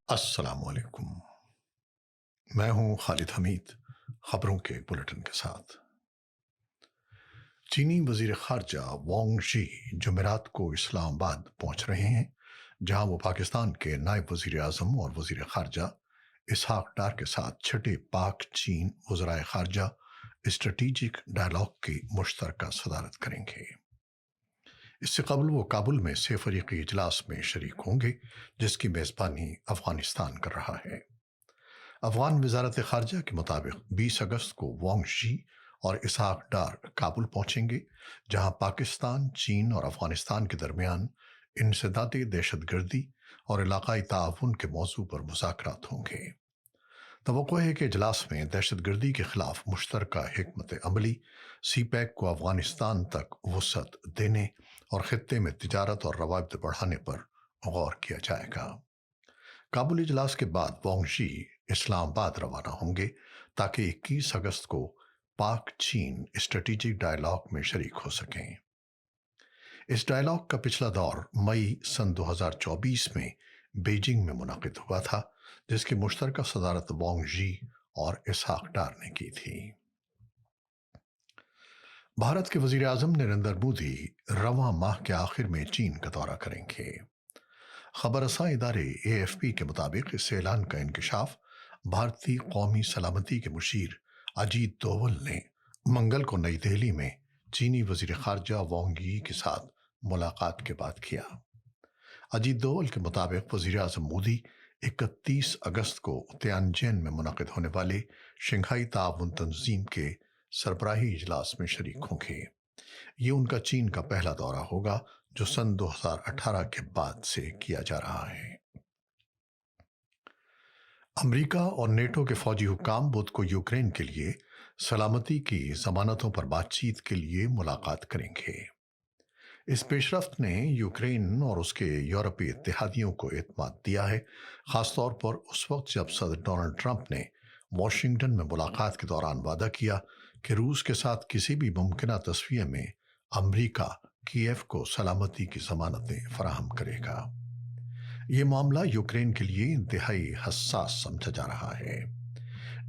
السلام علیکم، میں ہوں خالد حمید، خبروں کے ایک بلٹن کے ساتھ۔ چینی وزیر خارجہ وانگ شی جمعرات کو اسلام آباد پہنچ رہے ہیں، جہاں وہ پاکستان کے نائب وزیر اعظم اور وزیر خارجہ اسحاق ڈار کے ساتھ چھٹے پاک چین وزرائے خارجہ اسٹریٹجک ڈائیلاگ کی مشترکہ صدارت کریں گے۔ اس سے قبل وہ کابل میں 3 فریقی اجلاس میں شریک ہوں گے، جس کی میزبانی افغانستان کر رہا ہے۔ افغان وزارت خارجہ کے مطابق 20 اگست کو وانگ شی اور اسحاق ڈار کابل پہنچیں گے، جہاں پاکستان، چین اور افغانستان کے درمیان انسدادی دہشت گردی اور علاقائی تعاون کے موضوع پر مذاکرات ہوں گے۔ توقع ہے کہ اجلاس میں دہشت گردی کے خلاف مشترکہ حکمت عملی، سی پیک کو افغانستان تک وسعت دینے اور خطے میں تجارت اور روابط بڑھانے پر غور کیا جائے گا۔ کابل اجلاس کے بعد وانگ شی اسلام آباد روانہ ہوں گے تاکہ 21 اگست کو پاک چین اسٹریٹجک ڈائیلاگ میں شریک ہو سکیں۔ اس ڈائیلاگ کا پچھلا دور مئی سن 2024 میں بیجنگ میں منعقد ہوا تھا، جس کی مشترکہ صدارت وانگ شی اور اسحاق ڈار نے کی تھی۔ بھارت کے وزیر اعظم نریندر مودی رواں ماہ کے آخر میں چین کا دورہ کریں گے۔ خبر رساں ادارے AFP کے مطابق اس اعلان کا انکشاف بھارتی قومی سلامتی کے مشیر اجیت دوول نے منگل کو نئی دہلی میں چینی وزیر خارجہ وانگ یی کے ساتھ ملاقات کے بعد کیا۔ اجیت دوول کے مطابق وزیر اعظم مودی 31 اگست کو تیانجین میں منعقد ہونے والے شنگھائی تعاون تنظیم کے سربراہی اجلاس میں شریک ہوں گے۔ یہ ان کا چین کا پہلا دورہ ہوگا جو سن 2018 کے بعد سے کیا جا رہا ہے۔ امریکہ اور نیٹو کے فوجی حکام بدھ کو یوکرین کے لیے سلامتی کی ضمانتوں پر بات چیت کے لیے ملاقات کریں گے۔ اس پیش رفت نے یوکرین اور اس کے یورپی اتحادیوں کو اعتماد دیا ہے، خاص طور پر اس وقت جب صدر ڈونلڈ ٹرمپ نے واشنگٹن میں ملاقات کے دوران وعدہ کیا کہ روس کے ساتھ کسی بھی ممکنہ تصفیے میں امریکہ کیف کو سلامتی کی ضمانتیں فراہم کرے گا۔ یہ معاملہ یوکرین کے لیے انتہائی حساس سمجھا جا رہا ہے۔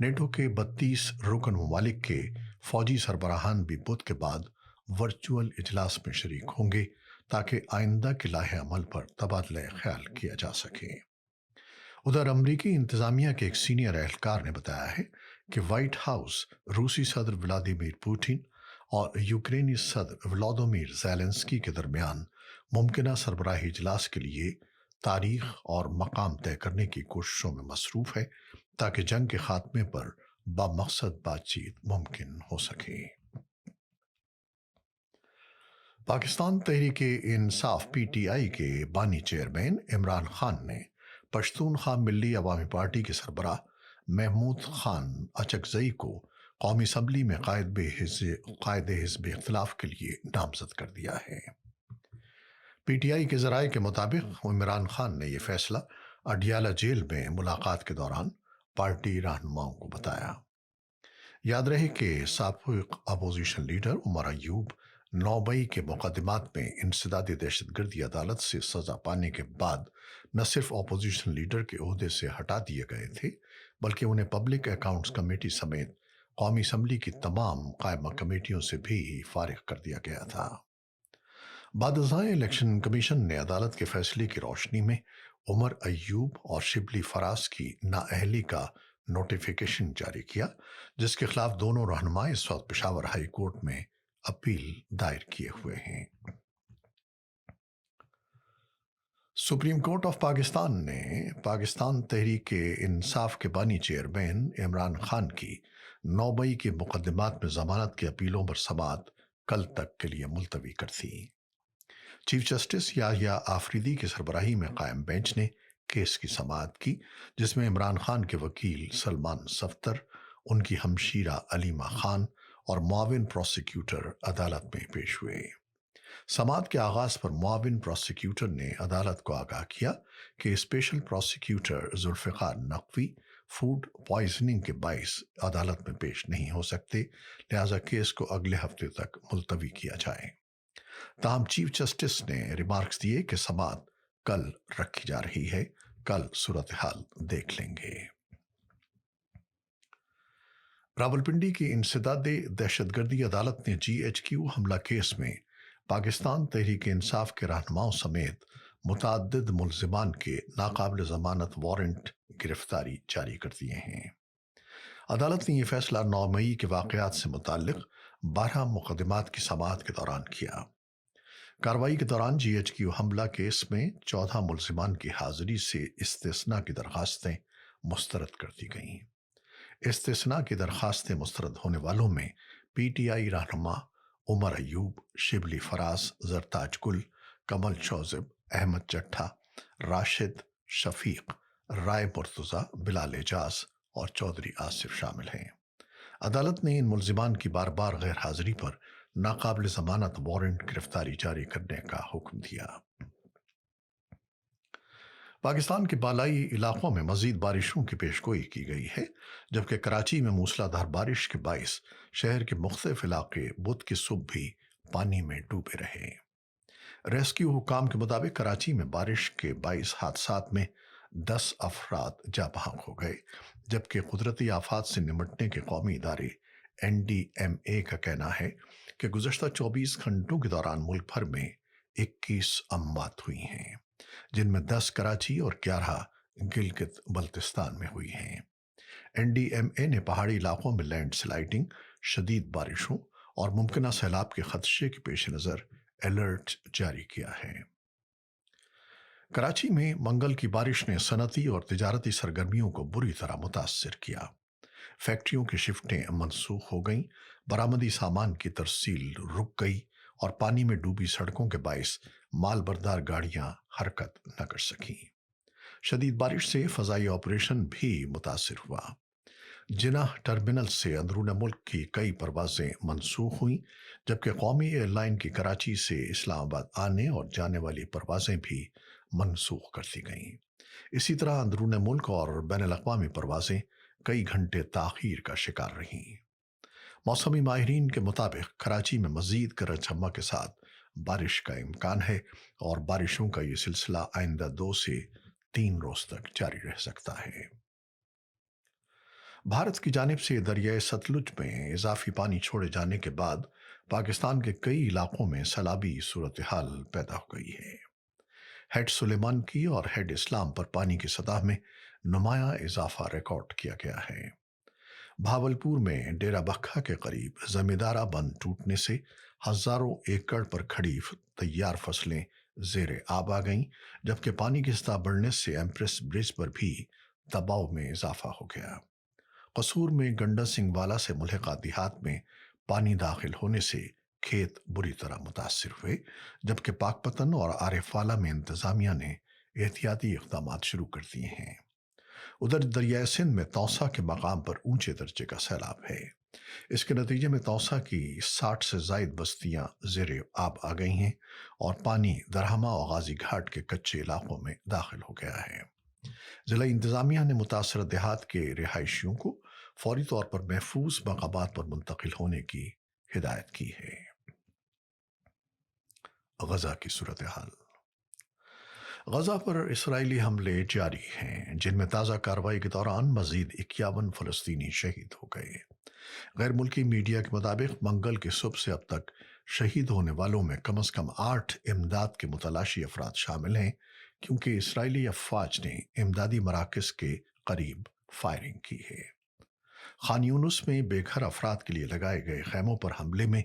نیٹو کے 32 رکن ممالک کے فوجی سربراہان بھی بدھ کے بعد ورچوئل اجلاس میں شریک ہوں گے تاکہ آئندہ کے لائحہ عمل پر تبادلہ خیال کیا جا سکے۔ ادھر امریکی انتظامیہ کے ایک سینئر اہلکار نے بتایا ہے کہ وائٹ ہاؤس روسی صدر ولادیمیر پوٹن اور یوکرینی صدر ولادیمیر زیلنسکی کے درمیان ممکنہ سربراہی اجلاس کے لیے تاریخ اور مقام طے کرنے کی کوششوں میں مصروف ہے تاکہ جنگ کے خاتمے پر بامقصد بات چیت ممکن ہو سکے۔ پاکستان تحریک انصاف PTI کے بانی چیئرمین عمران خان نے پشتونخوا ملی عوامی پارٹی کے سربراہ محمود خان اچکزئی کو قومی اسمبلی میں قائد حزب اختلاف کے لیے نامزد کر دیا ہے۔ PTI کے ذرائع کے مطابق عمران خان نے یہ فیصلہ اڈیالہ جیل میں ملاقات کے دوران پارٹی رہنماؤں کو بتایا۔ یاد رہے کہ سابق اپوزیشن لیڈر عمر ایوب 9 مئی کے مقدمات میں انسدادی دہشت گردی عدالت سے سزا پانے کے بعد نہ صرف اپوزیشن لیڈر کے عہدے سے ہٹا دیے گئے تھے، بلکہ انہیں پبلک اکاؤنٹس کمیٹی سمیت قومی اسمبلی کی تمام قائمہ کمیٹیوں سے بھی فارغ کر دیا گیا تھا۔ بعد ازاں الیکشن کمیشن نے عدالت کے فیصلے کی روشنی میں عمر ایوب اور شبلی فراز کی نااہلی کا نوٹیفیکیشن جاری کیا، جس کے خلاف دونوں رہنما اس وقت پشاور ہائی کورٹ میں اپیل دائر کیے ہوئے ہیں۔ سپریم کورٹ آف پاکستان نے پاکستان تحریک انصاف کے بانی چیئرمین عمران خان کی 9 مئی کے مقدمات میں ضمانت کی اپیلوں پر سماعت کل تک کے لیے ملتوی کر دی۔ چیف جسٹس یحییٰ آفریدی کی سربراہی میں قائم بینچ نے کیس کی سماعت کی، جس میں عمران خان کے وکیل سلمان صفدر، ان کی ہمشیرہ علیمہ خان اور معاون پروسیکیوٹر عدالت میں پیش ہوئے۔ سماعت کے آغاز پر معاون پروسیکیوٹر نے عدالت کو آگاہ کیا کہ special prosecutor Zulfiqar Naqvi food poisoning کے باعث عدالت میں پیش نہیں ہو سکتے، لہذا کیس کو اگلے ہفتے تک ملتوی کیا جائے۔ تاہم چیف جسٹس نے ریمارکس دیے کہ سماعت کل رکھی جا رہی ہے کل صورتحال دیکھ لیں گے۔ راولپنڈی کی انسداد دہشت گردی عدالت نے GHQ حملہ کیس میں پاکستان تحریک انصاف کے رہنماؤں سمیت متعدد ملزمان کے ناقابل ضمانت وارنٹ گرفتاری جاری کر دیے ہیں۔ عدالت نے یہ فیصلہ 9 مئی کے واقعات سے متعلق 12 مقدمات کی سماعت کے دوران کیا۔ کارروائی کے دوران GHQ حملہ کیس میں 14 ملزمان کی حاضری سے استثناء کی درخواستیں مسترد کر دی گئیں۔ استثناء کی درخواستیں مسترد ہونے والوں میں PTI رہنما عمر ایوب، شبلی فراز، زرتاج گل، کمل چوزب، احمد چٹھا، راشد شفیق، رائے مرتضیٰ، بلال اعجاز اور چودھری آصف شامل ہیں۔ عدالت نے ان ملزمان کی بار بار غیر حاضری پر ناقابل ضمانت وارنٹ گرفتاری جاری کرنے کا حکم دیا۔ پاکستان کے بالائی علاقوں میں مزید بارشوں کی پیشگوئی کی گئی ہے، جبکہ کراچی میں موسلا دھار بارش کے باعث شہر کے مختلف علاقے بدھ کی صبح بھی پانی میں ڈوبے رہے۔ ریسکیو حکام کے مطابق کراچی میں بارش کے باعث حادثات میں 10 افراد جاں بحق ہو گئے، جبکہ قدرتی آفات سے نمٹنے کے قومی ادارے NDMA کا کہنا ہے کہ گزشتہ 24 گھنٹوں کے دوران ملک بھر میں 21 اموات ہوئی ہیں، جن میں 10 کراچی اور 11 گلگت بلتستان میں ہوئی ہیں۔ NDMA نے پہاڑی علاقوں میں لینڈ سلائڈنگ، شدید بارشوں اور ممکنہ سیلاب کے خدشے کے پیش نظر الرٹ جاری کیا ہے۔ کراچی میں منگل کی بارش نے صنعتی اور تجارتی سرگرمیوں کو بری طرح متاثر کیا۔ فیکٹریوں کی شفٹیں منسوخ ہو گئیں، برآمدی سامان کی ترسیل رک گئی اور پانی میں ڈوبی سڑکوں کے باعث مال بردار گاڑیاں حرکت نہ کر سکیں۔ شدید بارش سے فضائی آپریشن بھی متاثر ہوا۔ جناح ٹرمینل سے اندرون ملک کی کئی پروازیں منسوخ ہوئیں، جبکہ قومی ایئر لائن کی کراچی سے اسلام آباد آنے اور جانے والی پروازیں بھی منسوخ کر دی گئیں۔ اسی طرح اندرون ملک اور بین الاقوامی پروازیں کئی گھنٹے تاخیر کا شکار رہیں۔ موسمی ماہرین کے مطابق کراچی میں مزید گرج چمک کے ساتھ بارش کا امکان ہے اور بارشوں کا یہ سلسلہ آئندہ 2 سے 3 روز تک جاری رہ سکتا ہے۔ بھارت کی جانب سے دریائے ستلج میں اضافی پانی چھوڑے جانے کے بعد پاکستان کے کئی علاقوں میں سیلابی صورتحال پیدا ہو گئی ہے۔ ہیڈ سلیمان کی اور ہیڈ اسلام پر پانی کی سطح میں نمایاں اضافہ ریکارڈ کیا گیا ہے۔ بھاولپور میں ڈیرہ بکھا کے قریب زمیندارہ بند ٹوٹنے سے ہزاروں ایکڑ پر کھڑی تیار فصلیں زیر آب آ گئیں، جبکہ پانی کی سطح بڑھنے سے ایمپریس برج پر بھی دباؤ میں اضافہ ہو گیا۔ قصور میں گنڈا سنگھ والا سے ملحقہ دیہات میں پانی داخل ہونے سے کھیت بری طرح متاثر ہوئے، جبکہ پاک پتن اور عارف والا میں انتظامیہ نے احتیاطی اقدامات شروع کر دیے ہیں۔ ادھر دریائے سندھ میں توسا کے مقام پر اونچے درجے کا سیلاب ہے۔ اس کے نتیجے میں توسا کی 60 سے زائد بستیاں زیر آب آ گئی ہیں اور پانی درہمہ اور غازی گھاٹ کے کچے علاقوں میں داخل ہو گیا ہے۔ ضلع انتظامیہ نے متاثرہ دیہات کے رہائشیوں کو فوری طور پر محفوظ مقامات پر منتقل ہونے کی ہدایت کی ہے۔ غزہ کی صورتحال۔ غزہ پر اسرائیلی حملے جاری ہیں، جن میں تازہ کارروائی کے دوران مزید 51 فلسطینی شہید ہو گئے۔ غیر ملکی میڈیا کے مطابق منگل کی صبح سے اب تک شہید ہونے والوں میں کم از کم 8 امداد کے متلاشی افراد شامل ہیں، کیونکہ اسرائیلی افواج نے امدادی مراکز کے قریب فائرنگ کی ہے۔ خان یونس میں بے گھر افراد کے لیے لگائے گئے خیموں پر حملے میں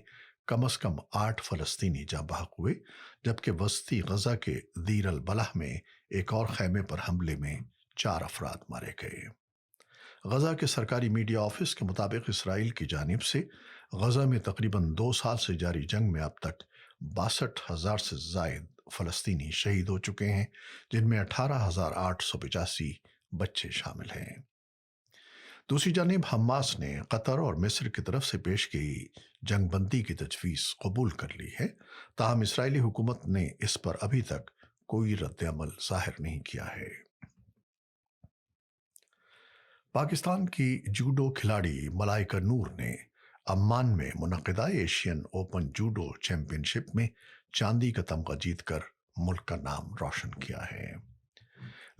کم از کم 8 فلسطینی جاں بحق ہوئے، جبکہ وسطی غزہ کے دیر البلح میں ایک اور خیمے پر حملے میں 4 افراد مارے گئے۔ غزہ کے سرکاری میڈیا آفس کے مطابق اسرائیل کی جانب سے غزہ میں تقریباً 2 سال سے جاری جنگ میں اب تک 62,000 سے زائد فلسطینی شہید ہو چکے ہیں، جن میں 18,885 بچے شامل ہیں۔ دوسری جانب حماس نے قطر اور مصر کی طرف سے پیش کی جنگ بندی کی تجویز قبول کر لی ہے، تاہم اسرائیلی حکومت نے اس پر ابھی تک کوئی رد عمل ظاہر نہیں کیا ہے۔ پاکستان کی جوڈو کھلاڑی ملائکہ نور نے عمان میں منعقدہ ایشین اوپن جوڈو چیمپئن شپ میں چاندی کا تمغہ جیت کر ملک کا نام روشن کیا ہے۔